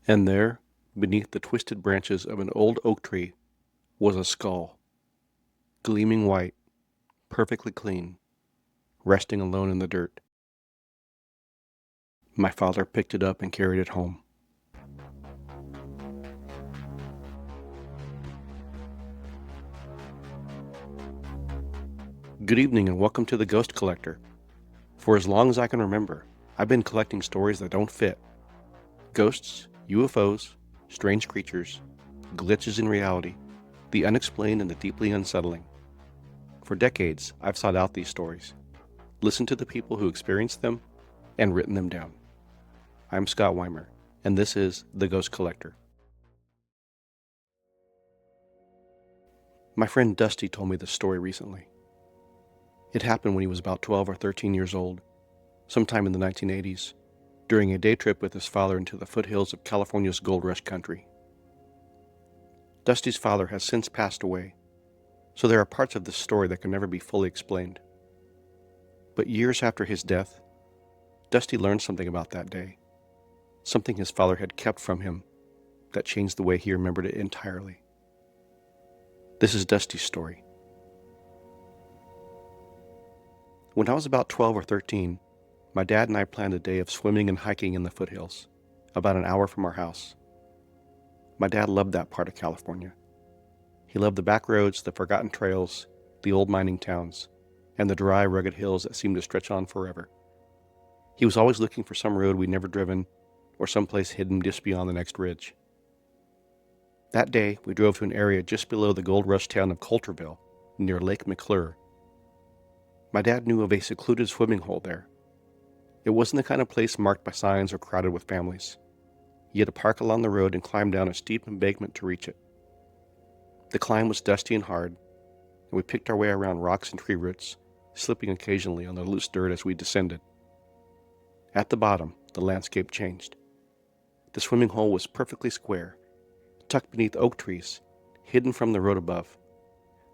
And there, beneath the twisted branches of an old oak tree, was a skull, gleaming white, perfectly clean, resting alone in the dirt. My father picked it up and carried it home. Good evening and welcome to The Ghost Collector. For as long as I can remember, I've been collecting stories that don't fit. Ghosts, UFOs, strange creatures, glitches in reality, the unexplained and the deeply unsettling. For decades, I've sought out these stories, listened to the people who experienced them, and written them down. I'm Scott Weimer, and this is The Ghost Collector. My friend Dusty told me this story recently. It happened when he was about 12 or 13 years old, sometime in the 1980s, during a day trip with his father into the foothills of California's gold rush country. Dusty's father has since passed away, so there are parts of this story that can never be fully explained. But years after his death, Dusty learned something about that day, something his father had kept from him that changed the way he remembered it entirely. This is Dusty's story. When I was about 12 or 13, my dad and I planned a day of swimming and hiking in the foothills, about an hour from our house. My dad loved that part of California. He loved the back roads, the forgotten trails, the old mining towns, and the dry, rugged hills that seemed to stretch on forever. He was always looking for some road we'd never driven, or someplace hidden just beyond the next ridge. That day, we drove to an area just below the gold rush town of Coulterville, near Lake McClure. My dad knew of a secluded swimming hole there. It wasn't the kind of place marked by signs or crowded with families. You had to park along the road and climb down a steep embankment to reach it. The climb was dusty and hard, and we picked our way around rocks and tree roots, slipping occasionally on the loose dirt as we descended. At the bottom, the landscape changed. The swimming hole was perfectly square, tucked beneath oak trees, hidden from the road above.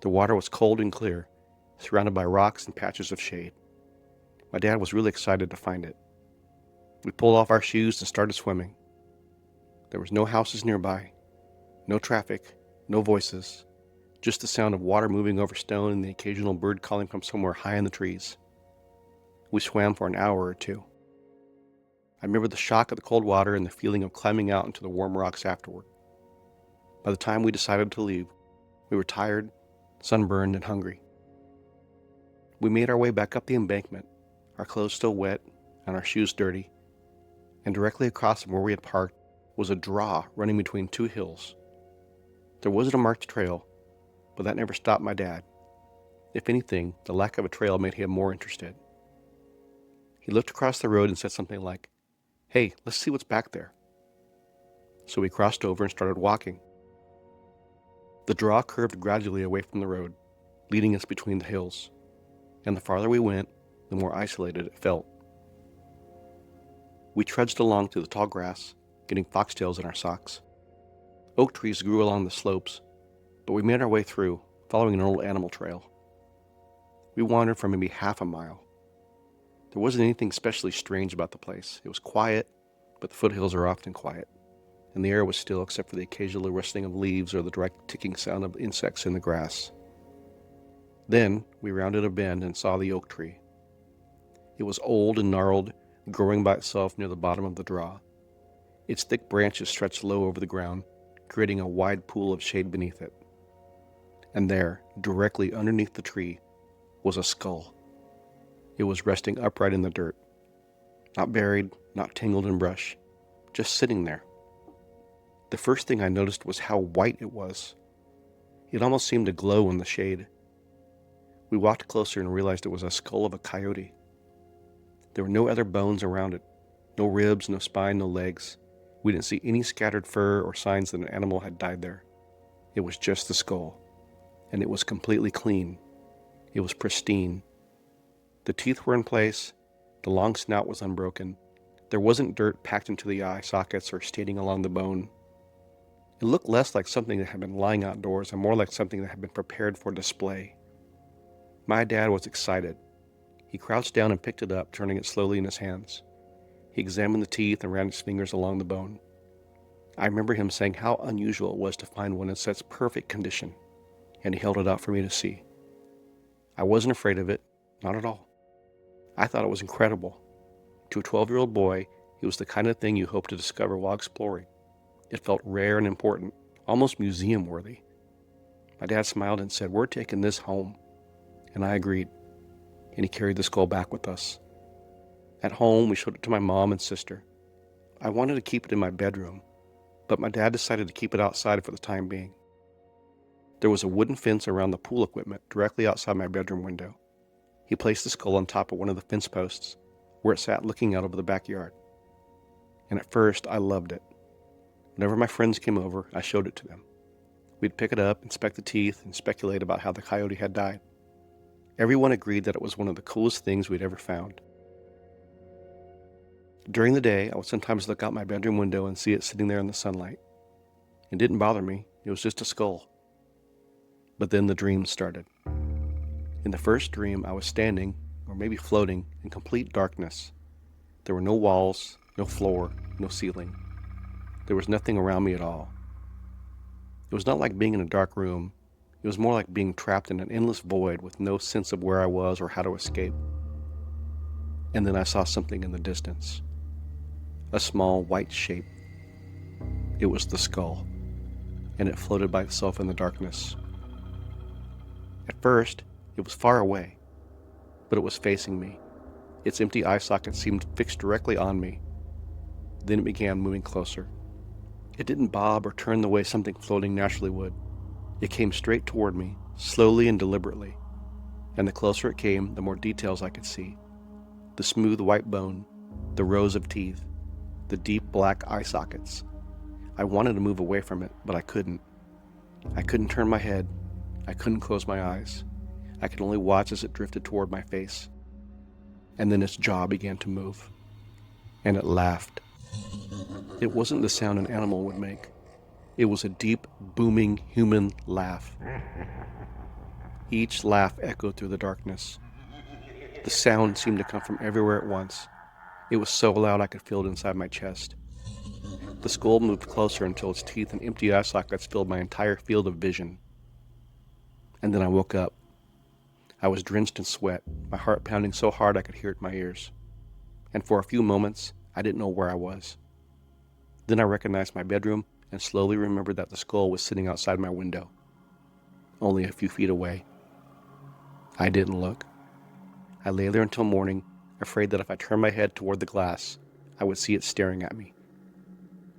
The water was cold and clear, surrounded by rocks and patches of shade. My dad was really excited to find it. We pulled off our shoes and started swimming. There was no houses nearby, no traffic, no voices, just the sound of water moving over stone and the occasional bird calling from somewhere high in the trees. We swam for an hour or two. I remember the shock of the cold water and the feeling of climbing out into the warm rocks afterward. By the time we decided to leave, we were tired, sunburned, and hungry. We made our way back up the embankment, our clothes still wet and our shoes dirty, and directly across from where we had parked was a draw running between two hills. There wasn't a marked trail, but that never stopped my dad. If anything, the lack of a trail made him more interested. He looked across the road and said something like, "Hey, let's see what's back there." So we crossed over and started walking. The draw curved gradually away from the road, leading us between the hills, and the farther we went, the more isolated it felt. We trudged along through the tall grass, getting foxtails in our socks. Oak trees grew along the slopes, but we made our way through, following an old animal trail. We wandered for maybe half a mile. There wasn't anything especially strange about the place. It was quiet, but the foothills are often quiet, and the air was still except for the occasional rustling of leaves or the direct ticking sound of insects in the grass. Then we rounded a bend and saw the oak tree. It was old and gnarled, growing by itself near the bottom of the draw. Its thick branches stretched low over the ground, creating a wide pool of shade beneath it. And there, directly underneath the tree, was a skull. It was resting upright in the dirt. Not buried, not tangled in brush, just sitting there. The first thing I noticed was how white it was. It almost seemed to glow in the shade. We walked closer and realized it was a skull of a coyote. There were no other bones around it, no ribs, no spine, no legs. We didn't see any scattered fur or signs that an animal had died there. It was just the skull, and it was completely clean. It was pristine. The teeth were in place, the long snout was unbroken. There wasn't dirt packed into the eye sockets or staining along the bone. It looked less like something that had been lying outdoors and more like something that had been prepared for display. My dad was excited. He crouched down and picked it up, turning it slowly in his hands. He examined the teeth and ran his fingers along the bone. I remember him saying how unusual it was to find one in such perfect condition, and he held it out for me to see. I wasn't afraid of it, not at all. I thought it was incredible. To a 12-year-old boy, it was the kind of thing you hope to discover while exploring. It felt rare and important, almost museum-worthy. My dad smiled and said, "We're taking this home." And I agreed, and he carried the skull back with us. At home, we showed it to my mom and sister. I wanted to keep it in my bedroom, but my dad decided to keep it outside for the time being. There was a wooden fence around the pool equipment directly outside my bedroom window. He placed the skull on top of one of the fence posts, where it sat looking out over the backyard. And at first, I loved it. Whenever my friends came over, I showed it to them. We'd pick it up, inspect the teeth, and speculate about how the coyote had died. Everyone agreed that it was one of the coolest things we'd ever found. During the day, I would sometimes look out my bedroom window and see it sitting there in the sunlight. It didn't bother me. It was just a skull. But then the dreams started. In the first dream, I was standing, or maybe floating, in complete darkness. There were no walls, no floor, no ceiling. There was nothing around me at all. It was not like being in a dark room. It was more like being trapped in an endless void with no sense of where I was or how to escape. And then I saw something in the distance. A small white shape. It was the skull, and it floated by itself in the darkness. At first, it was far away, but it was facing me. Its empty eye socket seemed fixed directly on me. Then it began moving closer. It didn't bob or turn the way something floating naturally would. It came straight toward me, slowly and deliberately. And the closer it came, the more details I could see. The smooth white bone, the rows of teeth, the deep black eye sockets. I wanted to move away from it, but I couldn't. I couldn't turn my head. I couldn't close my eyes. I could only watch as it drifted toward my face. And then its jaw began to move. And it laughed. It wasn't the sound an animal would make. It was a deep, booming human laugh. Each laugh echoed through the darkness. The sound seemed to come from everywhere at once. It was so loud I could feel it inside my chest. The skull moved closer until its teeth and empty eye sockets filled my entire field of vision. And then I woke up. I was drenched in sweat, my heart pounding so hard I could hear it in my ears. And for a few moments, I didn't know where I was. Then I recognized my bedroom and slowly remembered that the skull was sitting outside my window, only a few feet away. I didn't look. I lay there until morning, afraid that if I turned my head toward the glass, I would see it staring at me.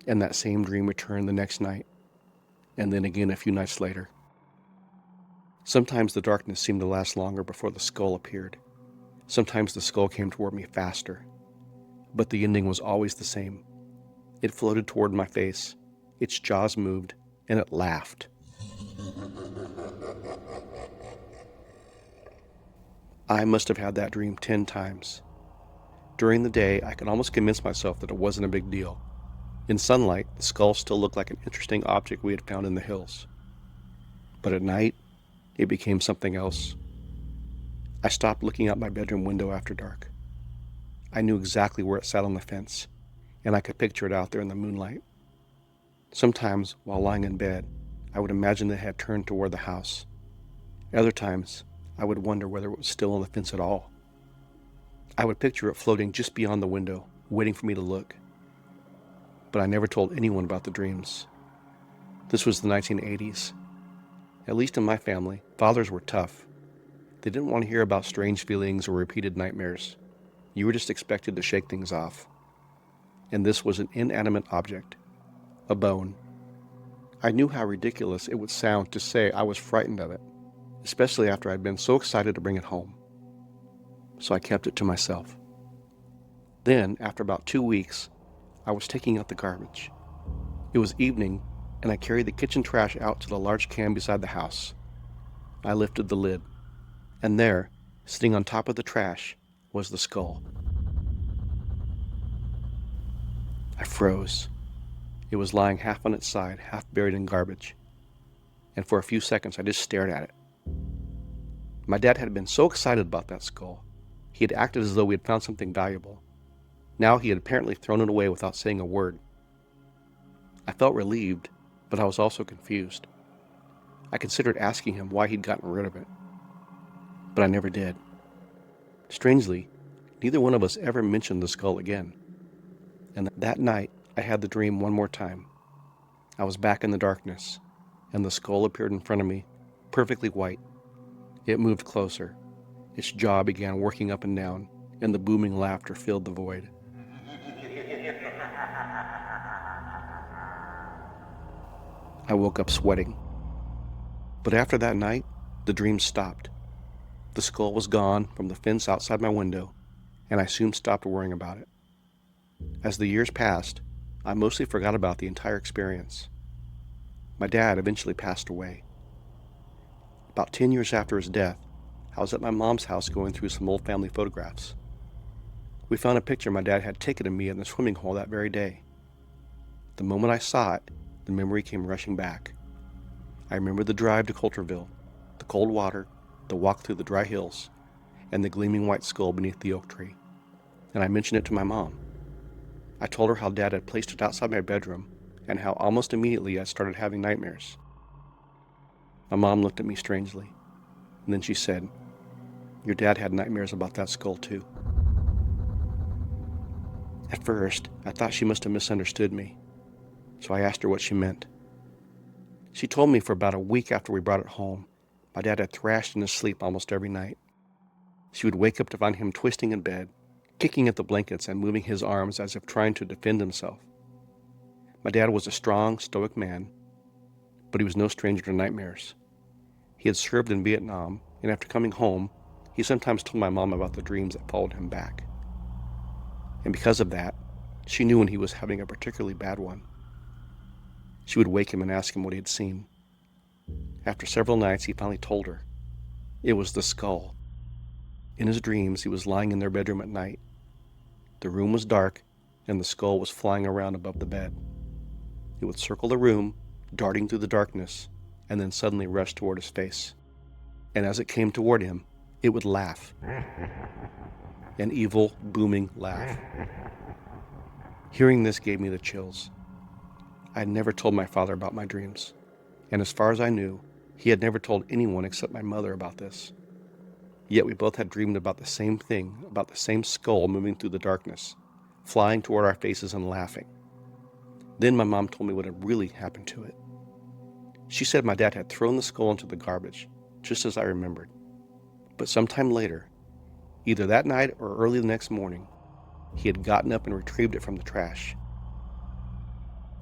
And that same dream returned the next night, and then again a few nights later. Sometimes the darkness seemed to last longer before the skull appeared. Sometimes the skull came toward me faster. But the ending was always the same. It floated toward my face, its jaws moved, and it laughed. I must have had that dream 10 times. During the day, I could almost convince myself that it wasn't a big deal. In sunlight, the skull still looked like an interesting object we had found in the hills. But at night, it became something else. I stopped looking out my bedroom window after dark. I knew exactly where it sat on the fence, and I could picture it out there in the moonlight. Sometimes, while lying in bed, I would imagine it had turned toward the house. Other times, I would wonder whether it was still on the fence at all. I would picture it floating just beyond the window, waiting for me to look. But I never told anyone about the dreams. This was the 1980s. At least in my family, fathers were tough. They didn't want to hear about strange feelings or repeated nightmares. You were just expected to shake things off. And this was an inanimate object, a bone. I knew how ridiculous it would sound to say I was frightened of it, especially after I'd been so excited to bring it home. So I kept it to myself. Then, after about 2 weeks, I was taking out the garbage. It was evening, and I carried the kitchen trash out to the large can beside the house. I lifted the lid, and there, sitting on top of the trash, was the skull. I froze. It was lying half on its side, half buried in garbage. And for a few seconds, I just stared at it. My dad had been so excited about that skull. He had acted as though we had found something valuable. Now he had apparently thrown it away without saying a word. I felt relieved, but I was also confused. I considered asking him why he'd gotten rid of it, but I never did. Strangely, neither one of us ever mentioned the skull again. And that night, I had the dream one more time. I was back in the darkness, and the skull appeared in front of me, perfectly white. It moved closer. Its jaw began working up and down, and the booming laughter filled the void. I woke up sweating. But after that night, the dream stopped. The skull was gone from the fence outside my window, and I soon stopped worrying about it. As the years passed, I mostly forgot about the entire experience. My dad eventually passed away. About 10 years after his death, I was at my mom's house going through some old family photographs. We found a picture my dad had taken of me in the swimming hole that very day. The moment I saw it, the memory came rushing back. I remember the drive to Coulterville, the cold water, the walk through the dry hills, and the gleaming white skull beneath the oak tree. And I mentioned it to my mom. I told her how Dad had placed it outside my bedroom and how almost immediately I started having nightmares. My mom looked at me strangely, and then she said, "Your dad had nightmares about that skull too." At first, I thought she must have misunderstood me, so I asked her what she meant. She told me for about a week after we brought it home, my dad had thrashed in his sleep almost every night. She would wake up to find him twisting in bed, kicking at the blankets and moving his arms as if trying to defend himself. My dad was a strong, stoic man, but he was no stranger to nightmares. He had served in Vietnam, and after coming home, he sometimes told my mom about the dreams that followed him back. And because of that, she knew when he was having a particularly bad one. She would wake him and ask him what he had seen. After several nights, he finally told her. It was the skull. In his dreams, he was lying in their bedroom at night. The room was dark, and the skull was flying around above the bed. It would circle the room, darting through the darkness, and then suddenly rush toward his face. And as it came toward him, it would laugh. An evil, booming laugh. Hearing this gave me the chills. I had never told my father about my dreams, and as far as I knew, he had never told anyone except my mother about this. Yet we both had dreamed about the same thing, about the same skull moving through the darkness, flying toward our faces and laughing. Then my mom told me what had really happened to it. She said my dad had thrown the skull into the garbage, just as I remembered. But sometime later, either that night or early the next morning, he had gotten up and retrieved it from the trash.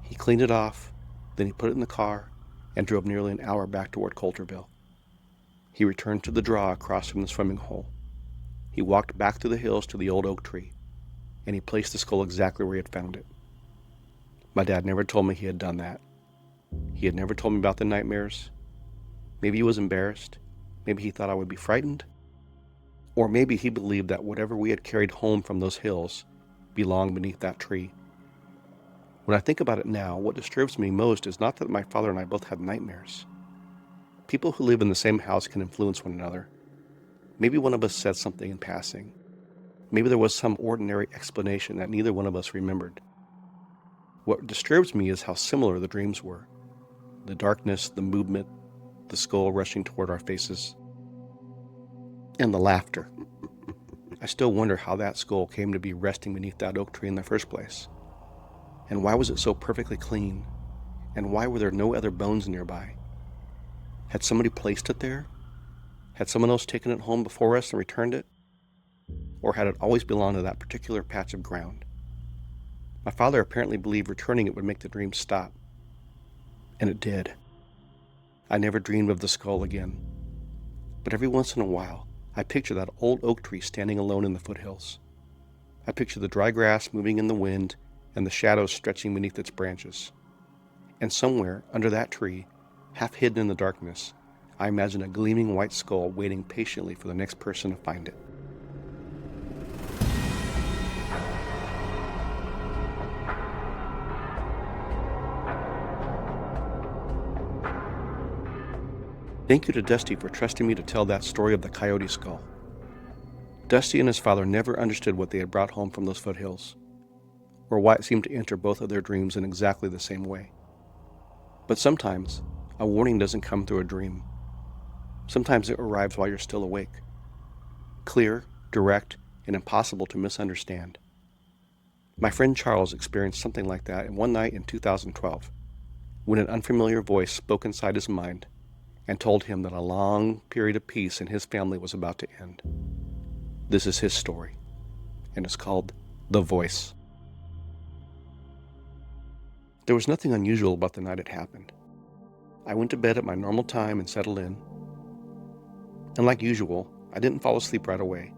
He cleaned it off, then he put it in the car and drove nearly an hour back toward Coulterville. He returned to the draw across from the swimming hole. He walked back through the hills to the old oak tree, and he placed the skull exactly where he had found it. My dad never told me he had done that. He had never told me about the nightmares. Maybe he was embarrassed. Maybe he thought I would be frightened. Or maybe he believed that whatever we had carried home from those hills belonged beneath that tree. When I think about it now, what disturbs me most is not that my father and I both had nightmares. People who live in the same house can influence one another. Maybe one of us said something in passing. Maybe there was some ordinary explanation that neither one of us remembered. What disturbs me is how similar the dreams were. The darkness, the movement, the skull rushing toward our faces, and the laughter. I still wonder how that skull came to be resting beneath that oak tree in the first place. And why was it so perfectly clean? And why were there no other bones nearby? Had somebody placed it there? Had someone else taken it home before us and returned it? Or had it always belonged to that particular patch of ground? My father apparently believed returning it would make the dream stop. And it did. I never dreamed of the skull again. But every once in a while, I picture that old oak tree standing alone in the foothills. I picture the dry grass moving in the wind and the shadows stretching beneath its branches. And somewhere under that tree, half hidden in the darkness, I imagine a gleaming white skull waiting patiently for the next person to find it. Thank you to Dusty for trusting me to tell that story of the coyote skull. Dusty and his father never understood what they had brought home from those foothills. or why it seemed to enter both of their dreams in exactly the same way. But sometimes, a warning doesn't come through a dream. Sometimes it arrives while you're still awake. Clear, direct, and impossible to misunderstand. My friend Charles experienced something like that one night in 2012, when an unfamiliar voice spoke inside his mind and told him that a long period of peace in his family was about to end. This is his story, and it's called The Voice. There was nothing unusual about the night it happened. I went to bed at my normal time and settled in. And like usual, I didn't fall asleep right away.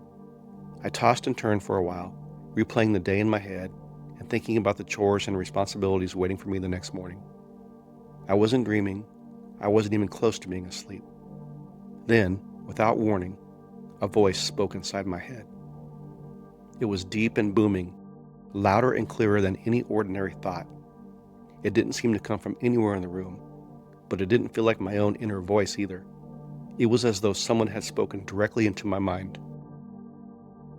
I tossed and turned for a while, replaying the day in my head and thinking about the chores and responsibilities waiting for me the next morning. I wasn't dreaming. I wasn't even close to being asleep. Then, without warning, a voice spoke inside my head. It was deep and booming, louder and clearer than any ordinary thought. It didn't seem to come from anywhere in the room, but it didn't feel like my own inner voice either. It was as though someone had spoken directly into my mind.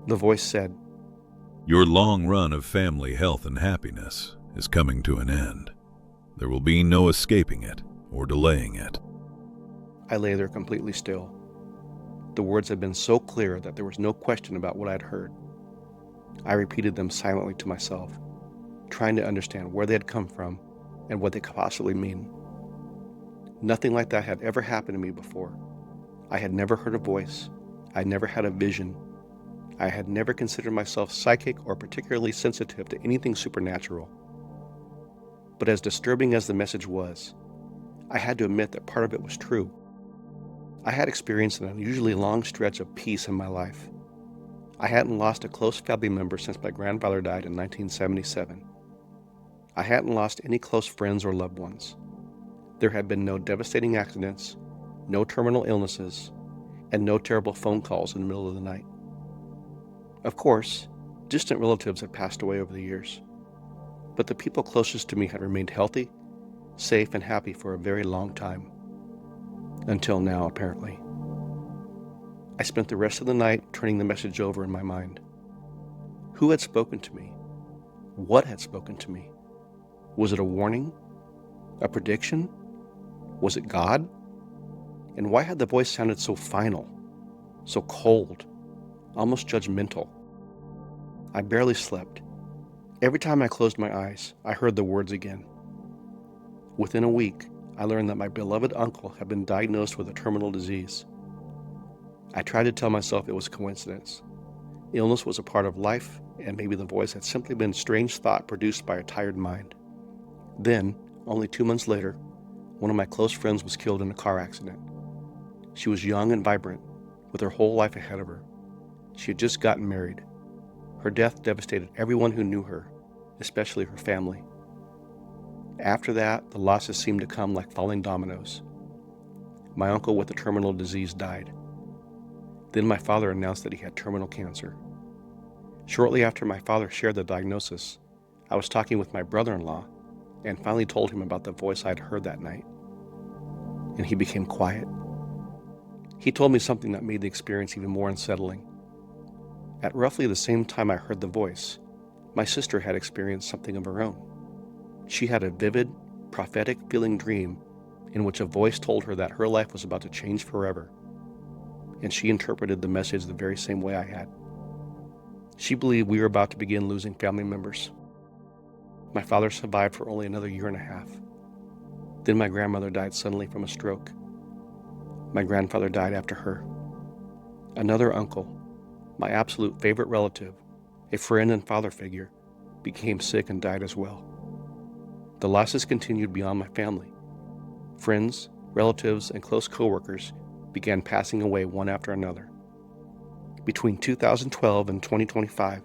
The voice said, "Your long run of family health and happiness is coming to an end. There will be no escaping it or delaying it." I lay there completely still. The words had been so clear that there was no question about what I'd heard. I repeated them silently to myself, trying to understand where they had come from and what they could possibly mean. Nothing like that had ever happened to me before. I had never heard a voice. I never had a vision. I had never considered myself psychic or particularly sensitive to anything supernatural. But as disturbing as the message was, I had to admit that part of it was true. I had experienced an unusually long stretch of peace in my life. I hadn't lost a close family member since my grandfather died in 1977. I hadn't lost any close friends or loved ones. There had been no devastating accidents, no terminal illnesses, and no terrible phone calls in the middle of the night. Of course, distant relatives had passed away over the years, but the people closest to me had remained healthy, safe, and happy for a very long time. Until now, apparently. I spent the rest of the night turning the message over in my mind. Who had spoken to me? What had spoken to me? Was it a warning? A prediction? Was it God? And why had the voice sounded so final, so cold, almost judgmental? I barely slept. Every time I closed my eyes, I heard the words again. Within a week, I learned that my beloved uncle had been diagnosed with a terminal disease. I tried to tell myself it was a coincidence. Illness was a part of life, and maybe the voice had simply been a strange thought produced by a tired mind. Then, only 2 months later, one of my close friends was killed in a car accident. She was young and vibrant, with her whole life ahead of her. She had just gotten married. Her death devastated everyone who knew her, especially her family. After that, the losses seemed to come like falling dominoes. My uncle with the terminal disease died. Then my father announced that he had terminal cancer. Shortly after my father shared the diagnosis, I was talking with my brother-in-law and finally told him about the voice I'd heard that night. And he became quiet. He told me something that made the experience even more unsettling. At roughly the same time I heard the voice, my sister had experienced something of her own. She had a vivid, prophetic feeling dream in which a voice told her that her life was about to change forever, and she interpreted the message the very same way I had. She believed we were about to begin losing family members. My father survived for only another year and a half. Then my grandmother died suddenly from a stroke. My grandfather died after her. Another uncle, my absolute favorite relative, a friend and father figure, became sick and died as well. The losses continued beyond my family. Friends, relatives, and close coworkers began passing away one after another. Between 2012 and 2025,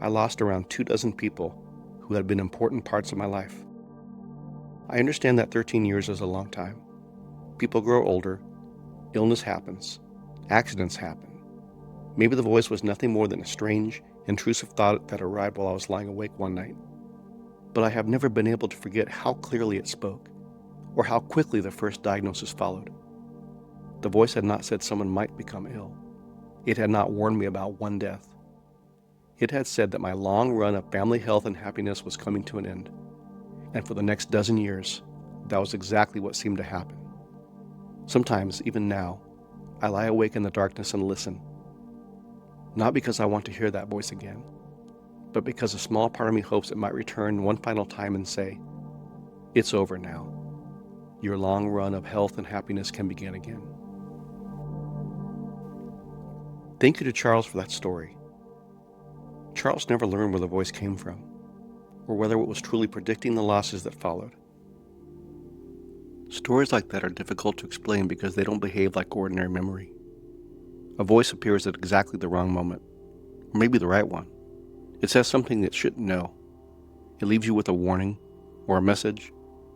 I lost around 24 people who had been important parts of my life. I understand that 13 years is a long time. People grow older, illness happens, accidents happen. Maybe the voice was nothing more than a strange, intrusive thought that arrived while I was lying awake one night. But I have never been able to forget how clearly it spoke, or how quickly the first diagnosis followed. The voice had not said someone might become ill. It had not warned me about one death. It had said that my long run of family health and happiness was coming to an end. And for the next dozen years, that was exactly what seemed to happen. Sometimes, even now, I lie awake in the darkness and listen. Not because I want to hear that voice again, but because a small part of me hopes it might return one final time and say, "It's over now. Your long run of health and happiness can begin again." Thank you to Charles for that story. Charles never learned where the voice came from, or whether it was truly predicting the losses that followed. Stories like that are difficult to explain because they don't behave like ordinary memory. A voice appears at exactly the wrong moment, or maybe the right one. It says something that shouldn't know. It leaves you with a warning, or a message,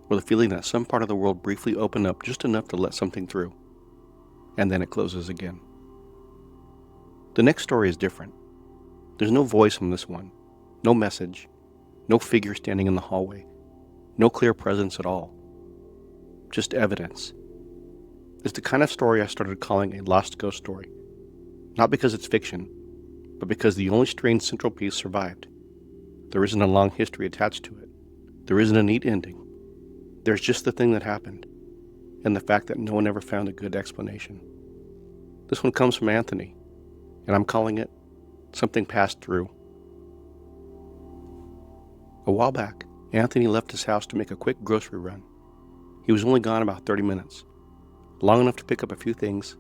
or the feeling that some part of the world briefly opened up just enough to let something through, and then it closes again. The next story is different. There's no voice in this one, no message, no figure standing in the hallway, no clear presence at all. Just evidence. It's the kind of story I started calling a lost ghost story. Not because it's fiction, but because the only strange central piece survived. There isn't a long history attached to it. There isn't a neat ending. There's just the thing that happened, and the fact that no one ever found a good explanation. This one comes from Anthony, and I'm calling it Something Passed Through. A while back, Anthony left his house to make a quick grocery run. He was only gone about 30 minutes, long enough to pick up a few things,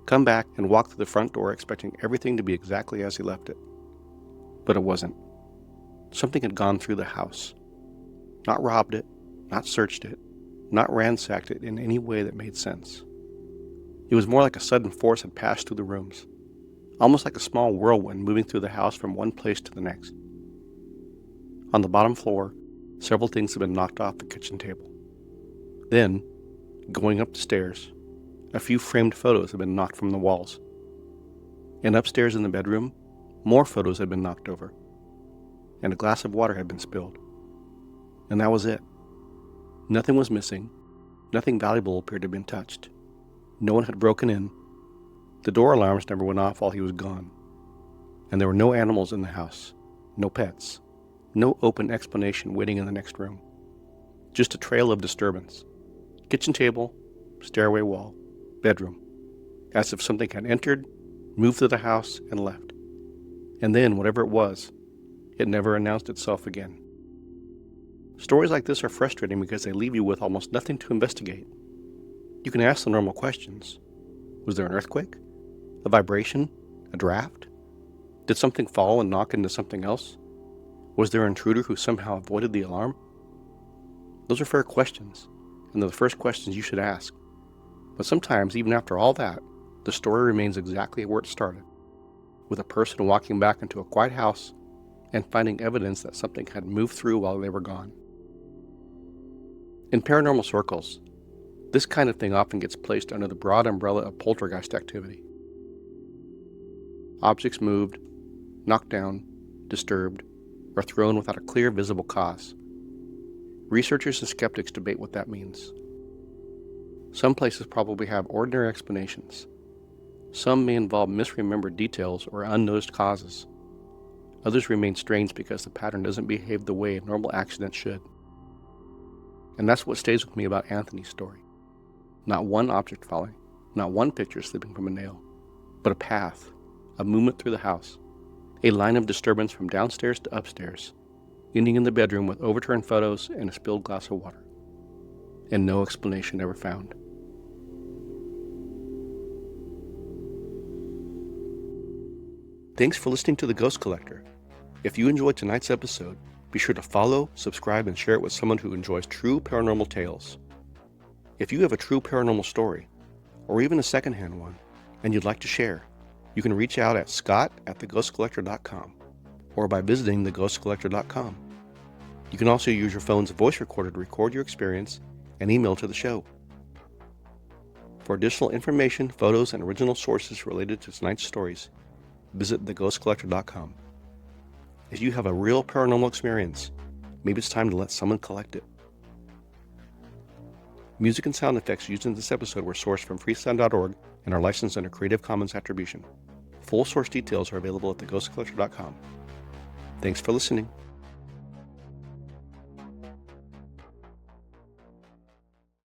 come back and walk through the front door expecting everything to be exactly as he left it. But it wasn't. Something had gone through the house. Not robbed it, not searched it, not ransacked it in any way that made sense. It was more like a sudden force had passed through the rooms, almost like a small whirlwind moving through the house from one place to the next. On the bottom floor, several things had been knocked off the kitchen table. Then, going up the stairs, a few framed photos had been knocked from the walls. And upstairs in the bedroom, more photos had been knocked over, and a glass of water had been spilled. And that was it. Nothing was missing. Nothing valuable appeared to have been touched. No one had broken in. The door alarms never went off while he was gone. And there were no animals in the house, no pets, no open explanation waiting in the next room. Just a trail of disturbance. Kitchen table, stairway wall, bedroom, as if something had entered, moved through the house, and left. And then, whatever it was, it never announced itself again. Stories like this are frustrating because they leave you with almost nothing to investigate. You can ask the normal questions. Was there an earthquake? A vibration? A draft? Did something fall and knock into something else? Was there an intruder who somehow avoided the alarm? Those are fair questions, and they're the first questions you should ask. But sometimes, even after all that, the story remains exactly where it started, with a person walking back into a quiet house and finding evidence that something had moved through while they were gone. In paranormal circles, this kind of thing often gets placed under the broad umbrella of poltergeist activity. Objects moved, knocked down, disturbed, or thrown without a clear, visible cause. Researchers and skeptics debate what that means. Some places probably have ordinary explanations. Some may involve misremembered details or unnoticed causes. Others remain strange because the pattern doesn't behave the way a normal accident should. And that's what stays with me about Anthony's story. Not one object falling, not one picture slipping from a nail, but a path, a movement through the house, a line of disturbance from downstairs to upstairs, ending in the bedroom with overturned photos and a spilled glass of water. And no explanation ever found. Thanks for listening to The Ghost Collector. If you enjoyed tonight's episode, be sure to follow, subscribe, and share it with someone who enjoys true paranormal tales. If you have a true paranormal story, or even a secondhand one, and you'd like to share, you can reach out at scott@theghostcollector.com or by visiting theghostcollector.com. You can also use your phone's voice recorder to record your experience and email to the show. For additional information, photos, and original sources related to tonight's stories, visit theghostcollector.com. If you have a real paranormal experience, maybe it's time to let someone collect it. Music and sound effects used in this episode were sourced from freesound.org and are licensed under Creative Commons Attribution. Full source details are available at theghostcollector.com. Thanks for listening.